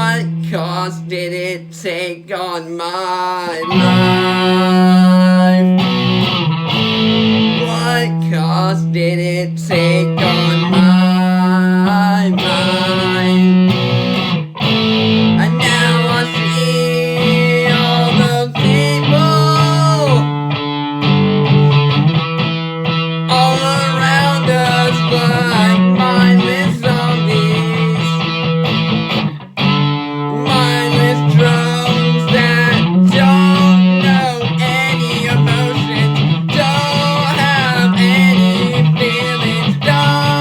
What cost did it take on my life? What cost did it take on my mind? And now I see all the people all around us like mindless zombies, mindless drones that don't know any emotions, don't have any feelings, don't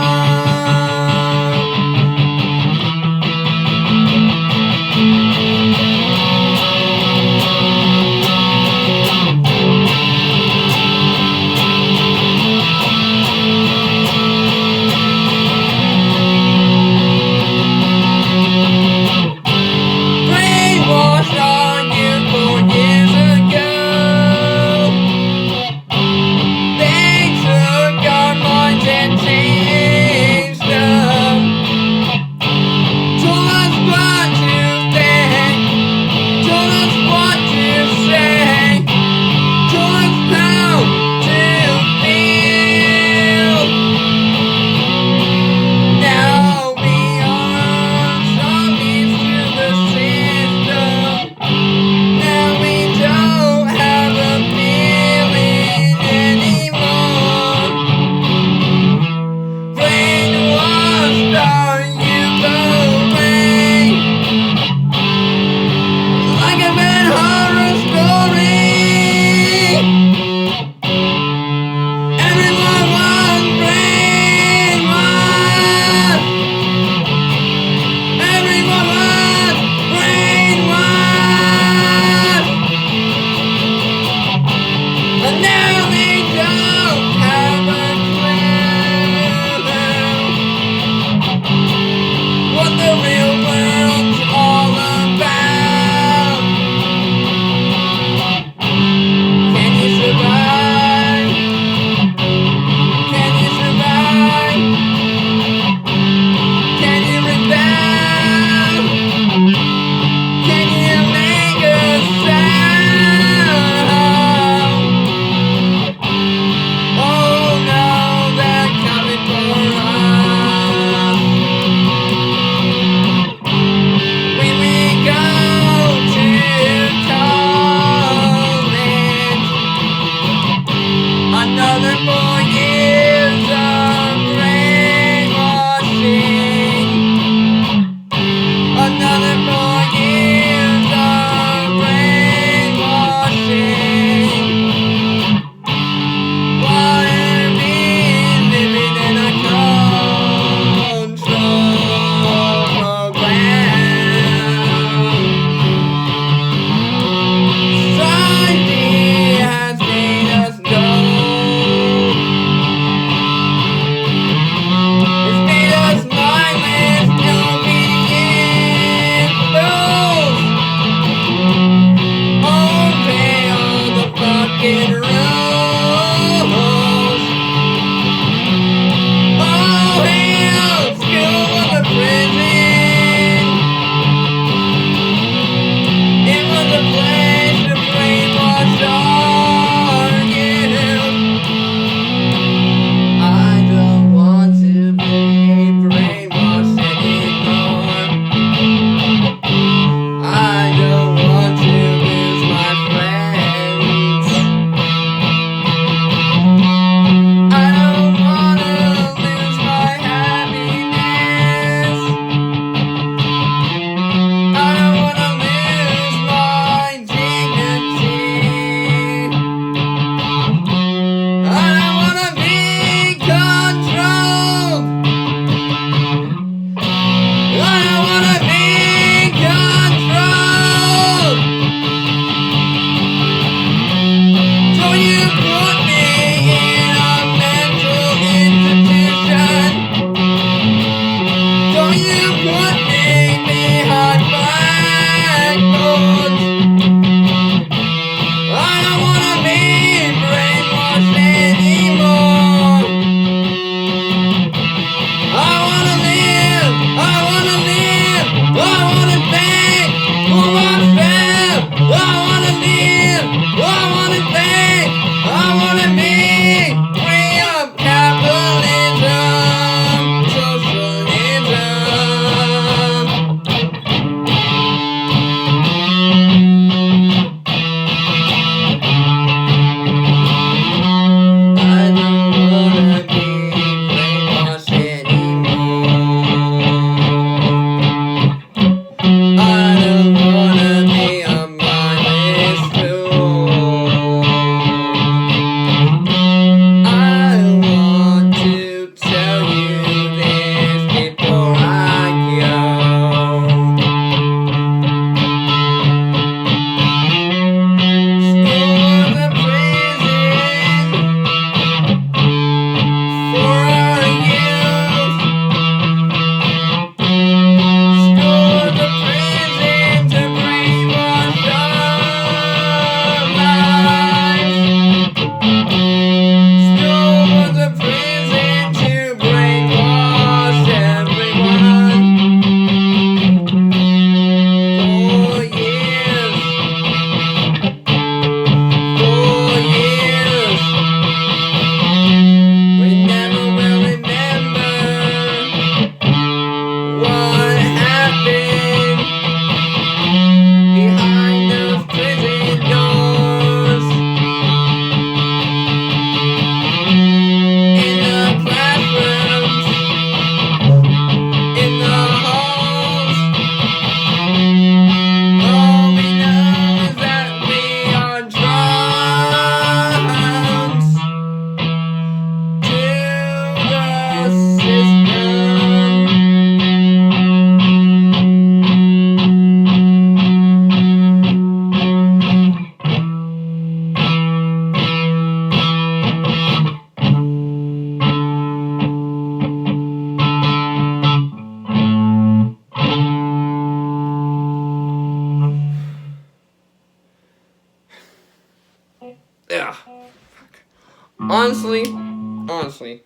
Honestly,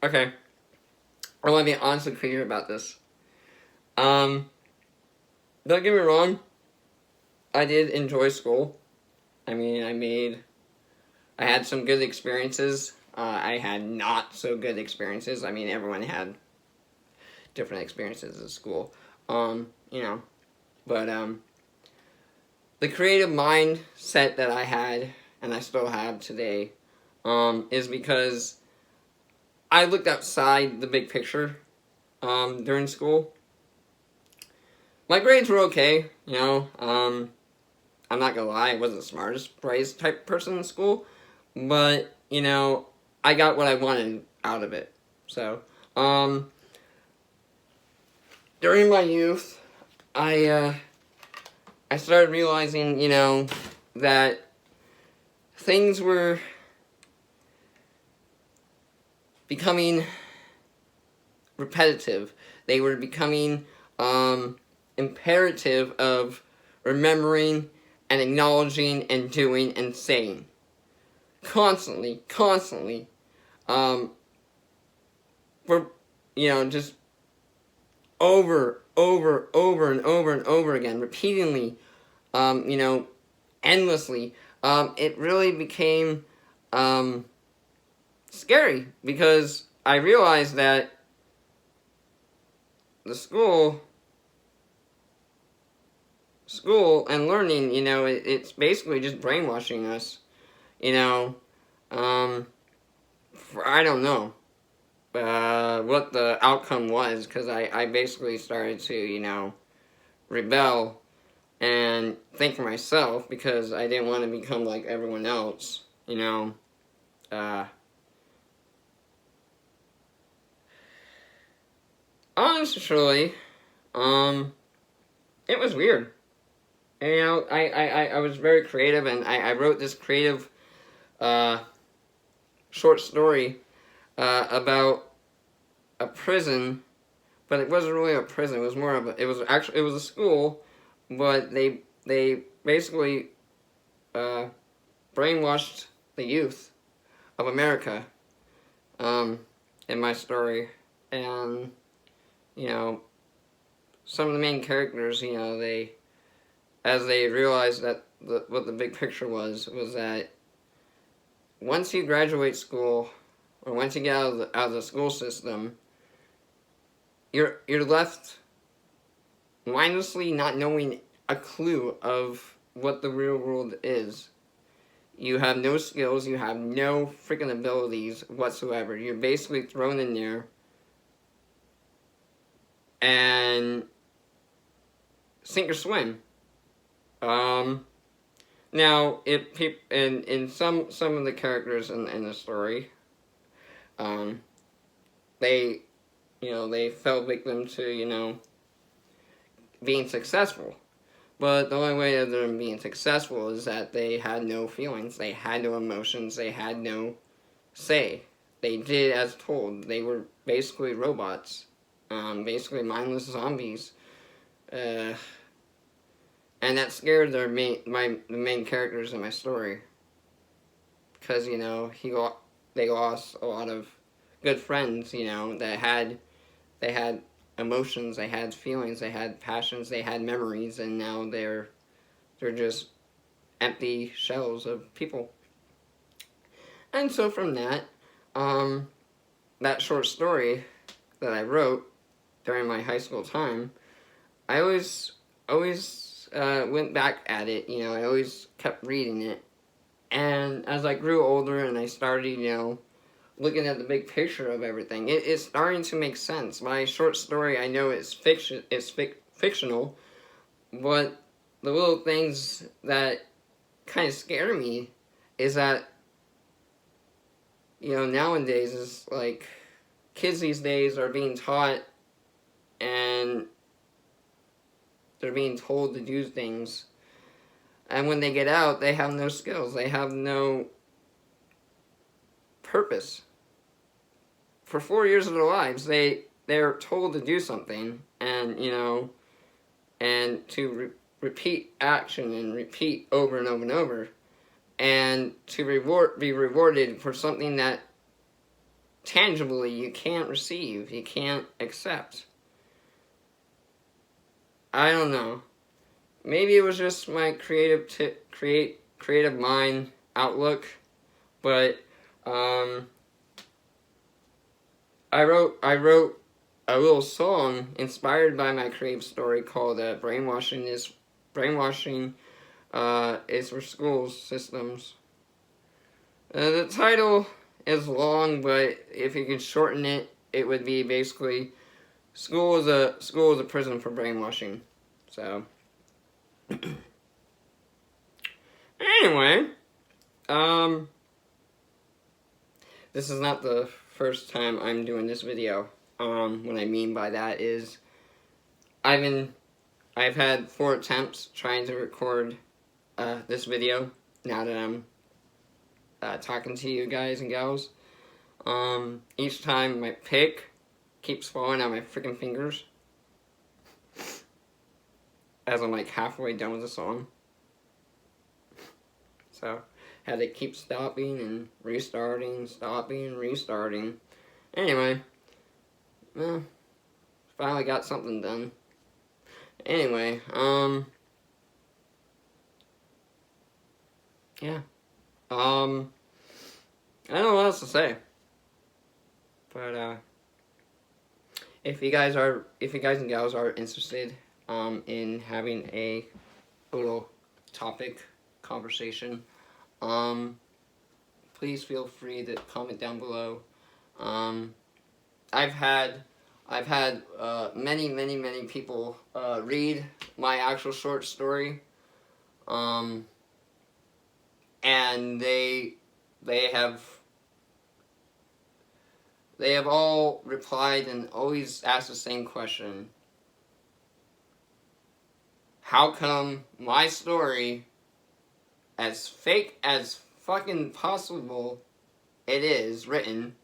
okay, I want to be honestly clear about this. Um, don't get me wrong, I did enjoy school. I mean, I had some good experiences. I had not so good experiences. I mean, everyone had different experiences at school. You know, but the creative mindset that I had, and I still have today, is because I looked outside the big picture during school. My grades were okay, you know. I'm not gonna lie, I wasn't the smartest, brightest type person in school, but you know, I got what I wanted out of it. So, during my youth, I started realizing, you know, that things were becoming repetitive. They were becoming imperative of remembering and acknowledging and doing and saying constantly. Um, for you know, just over and over again, repeatedly. You know, endlessly. It really became scary because I realized that the school and learning, you know, it's basically just brainwashing us, you know. I don't know what the outcome was because I basically started to, you know, rebel and think for myself because I didn't want to become like everyone else, you know. Uh, Honestly, um, it was weird. And, you know, I was very creative and I wrote this creative uh, short story about a prison, but it wasn't really a prison. It was more of it was a school, but they basically uh, brainwashed the youth of America um, in my story, and you know some of the main characters, you know, they as they realized that what the big picture was that once you graduate school or once you get out of the school system, you're left mindlessly not knowing a clue of what the real world is. You have no skills, you have no freaking abilities whatsoever. You're basically thrown in there and sink or swim. Um, Now, in some of the characters in the story, um, they they fell victim to being successful. But the only way of them being successful is that they had no feelings, they had no emotions, they had no say. They did as told. They were basically robots, basically mindless zombies, uh, and that scared the main characters in my story because they lost a lot of good friends. They had emotions, they had feelings, they had passions, they had memories, and now they're just empty shells of people. And so from that, um, that short story that I wrote during my high school time, I always went back at it. You know, I always kept reading it, and as I grew older and I started, looking at the big picture of everything, it's starting to make sense. My short story, I know it's fiction, fictional, but the little things that kind of scare me is that nowadays is like kids these days are being taught and they're being told to do things, and when they get out they have no skills, they have no purpose. For 4 years of their lives they're told to do something, and and to repeat action and repeat over and over and over, and to be rewarded for something that tangibly you can't receive, you can't accept. I don't know. Maybe it was just my creative mind outlook, but I wrote a little song inspired by my creative story called "Brainwashing is for schools systems." The title is long, but if you can shorten it, it would be basically school is a prison for brainwashing. So anyway, this is not the first time I'm doing this video. What I mean by that is I've had 4 attempts trying to record this video now that I'm talking to you guys and gals. Each time my pick keeps falling out my freaking fingers as I'm like halfway done with the song. So had to keep stopping and restarting, stopping and restarting. Anyway, well, finally got something done. Anyway, yeah. I don't know what else to say. But if you guys and gals are interested in having a little topic conversation, please feel free to comment down below. I've had many people read my actual short story, and they have all replied and always asked the same question: how come my story, as fake as fucking possible it is written,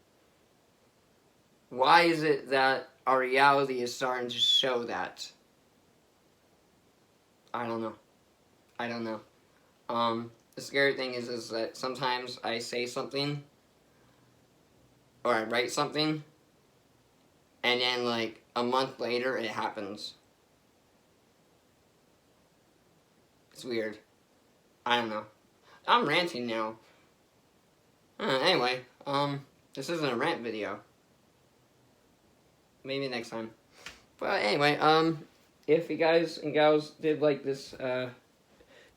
why is it that our reality is starting to show that? I don't know. The scary thing is that sometimes I say something, or I write something, and then like a month later it happens. It's weird. I don't know. I'm ranting now. Anyway, this isn't a rant video. Maybe next time. But anyway, if you guys and gals did like this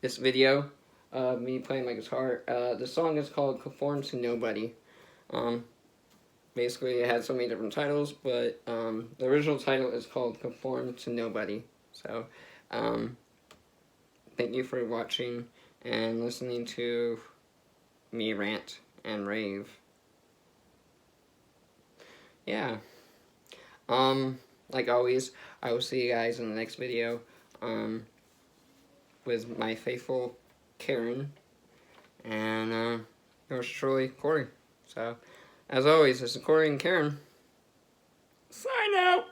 this video, me playing my guitar, the song is called "Conform to Nobody." Basically, it had so many different titles, but the original title is called "Conform to Nobody." So, thank you for watching and listening to me rant and rave. Yeah. Like always, I will see you guys in the next video, with my faithful Karen, and, yours truly, Corey. So, as always, this is Corey and Karen. Sign out!